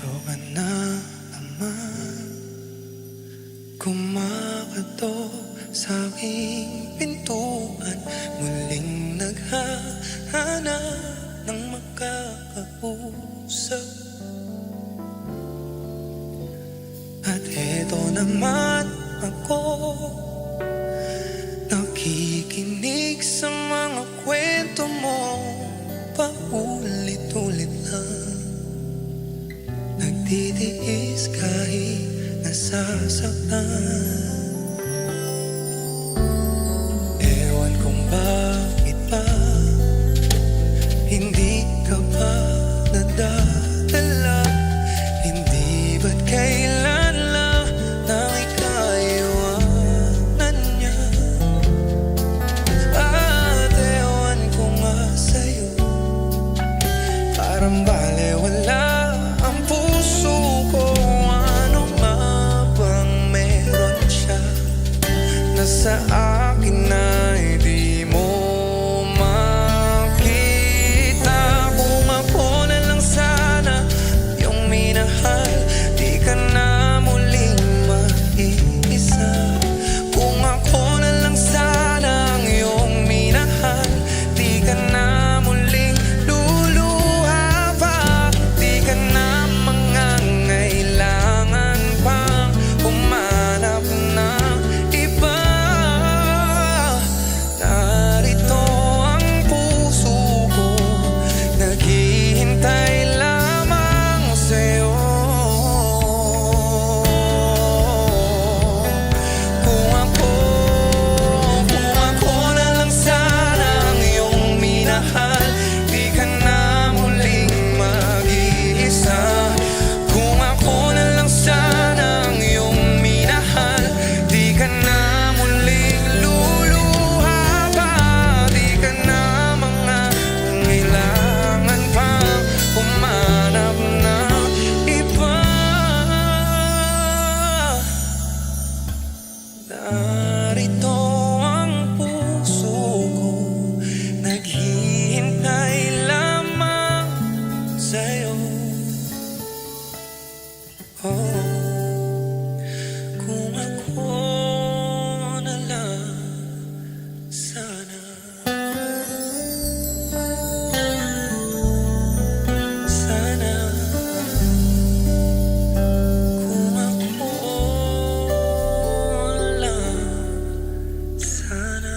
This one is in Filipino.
Pero ka na naman kumakatok sa aking pintuan, muling naghahanap ng makakausap. At eto naman ako, nakikinig sa mga kwento mo, paulit-ulit lang. Nagtitiis kahit nasasaktan. Ewan kung bakit pa hindi ka pa nadadala. Hindi ba't kailan lang nang ikaiwanan niya. At ewan ko nga sa'yo, parang balewala ang puso ko. Ano nga bang meron siya na sa akin ay di mo makita? Kung ako na lang sana yung minahal, di ka na muling mag-iisa. Kung ako na lang sana ang iyong minahal, di ka na muling luluha pa. Di ka na mangangailangan pang humanap ng iba. Narito ang puso ko, naghihintay lamang sa'yo. Kung ako na lang sana ang iyong minahal, di ka na muling mag-iisa. Kung ako na lang sana ang iyong minahal, di ka na muling luluha pa. Di ka na mangangailangan pang humanap ng iba. Narito ang puso ko, naghihintay lamang sa'yo. Oh, kung ako na lang sana, sana. Kung ako na lang sana.